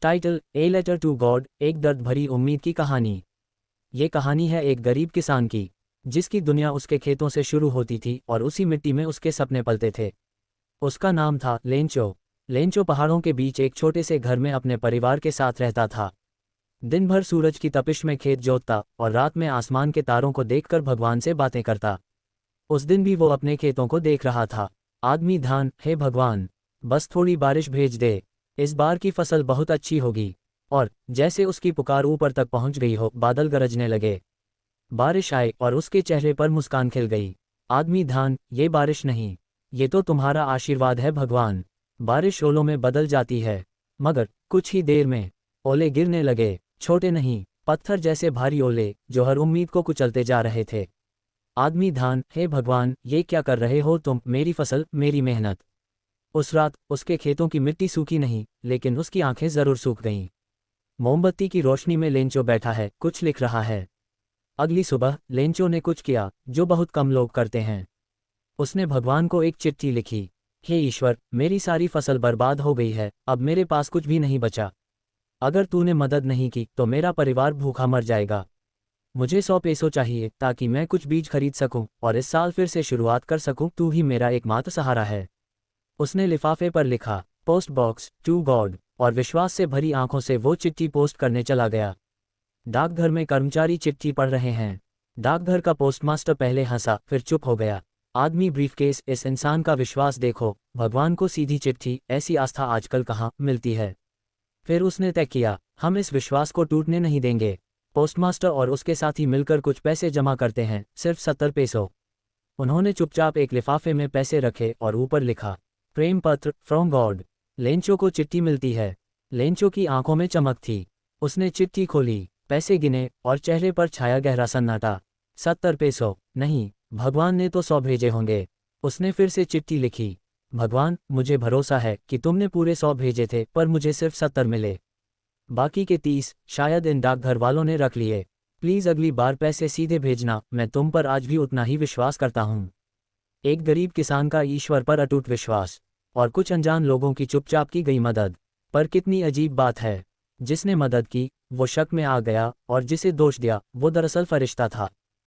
Title: a letter to God, एक दर्द भरी उम्मीद की कहानी। ये कहानी है एक गरीब किसान की, जिसकी दुनिया उसके खेतों से शुरू होती थी और उसी मिट्टी में उसके सपने पलते थे। उसका नाम था लेंचो। लेंचो पहाड़ों के बीच एक छोटे से घर में अपने परिवार के साथ रहता था। दिन भर सूरज की तपिश में खेत जोतता और रात में आसमान के तारों को देखकर भगवान से बातें करता। उस दिन भी वो अपने खेतों को देख रहा था। आदमी धान: हे भगवान, बस थोड़ी बारिश भेज दे, इस बार की फसल बहुत अच्छी होगी। और जैसे उसकी पुकार ऊपर तक पहुंच गई हो, बादल गरजने लगे। बारिश आई और उसके चेहरे पर मुस्कान खिल गई। आदमी धान: ये बारिश नहीं, ये तो तुम्हारा आशीर्वाद है भगवान। बारिश ओलों में बदल जाती है। मगर कुछ ही देर में ओले गिरने लगे, छोटे नहीं, पत्थर जैसे भारी ओले, जो हर उम्मीद को कुचलते जा रहे थे। आदमी धान: हे भगवान, ये क्या कर रहे हो तुम, मेरी फसल, मेरी मेहनत। उस रात उसके खेतों की मिट्टी सूखी नहीं, लेकिन उसकी आंखें जरूर सूख गईं। मोमबत्ती की रोशनी में लेंचो बैठा है, कुछ लिख रहा है। अगली सुबह लेंचो ने कुछ किया जो बहुत कम लोग करते हैं। उसने भगवान को एक चिट्ठी लिखी: हे ईश्वर, मेरी सारी फसल बर्बाद हो गई है, अब मेरे पास कुछ भी नहीं बचा। अगर तूने मदद नहीं की तो मेरा परिवार भूखा मर जाएगा। मुझे 100 पैसों चाहिए ताकि मैं कुछ बीज खरीद सकूं और इस साल फिर से शुरुआत कर सकूं। तू ही मेरा एकमात्र सहारा है। उसने लिफाफे पर लिखा: पोस्ट बॉक्स टू गॉड, और विश्वास से भरी आंखों से वो चिट्ठी पोस्ट करने चला गया। डाकघर में कर्मचारी चिट्ठी पढ़ रहे हैं। डाकघर का पोस्टमास्टर पहले हंसा, फिर चुप हो गया। आदमी ब्रीफकेस: इस इंसान का विश्वास देखो, भगवान को सीधी चिट्ठी, ऐसी आस्था आजकल कहाँ मिलती है। फिर उसने तय किया, हम इस विश्वास को टूटने नहीं देंगे। पोस्टमास्टर और उसके साथी मिलकर कुछ पैसे जमा करते हैं, सिर्फ 70 पैसों। उन्होंने चुपचाप एक लिफाफे में पैसे रखे और ऊपर लिखा: प्रेम पत्र फ्रॉम गॉड। लेंचो को चिट्ठी मिलती है। लेंचो की आंखों में चमक थी। उसने चिट्ठी खोली, पैसे गिने और चेहरे पर छाया गहरा सन्नाटा। 70 पैसों नहीं, भगवान ने तो 100 भेजे होंगे। उसने फिर से चिट्ठी लिखी: भगवान, मुझे भरोसा है कि तुमने पूरे 100 भेजे थे, पर मुझे सिर्फ 70 मिले। बाकी के 30 शायद इन डाकघर वालों ने रख लिए। प्लीज़ अगली बार पैसे सीधे भेजना, मैं तुम पर आज भी उतना ही विश्वास करता हूँ। एक गरीब किसान का ईश्वर पर अटूट विश्वास, और कुछ अनजान लोगों की चुपचाप की गई मदद। पर कितनी अजीब बात है, जिसने मदद की वो शक में आ गया और जिसे दोष दिया वो दरअसल फरिश्ता था।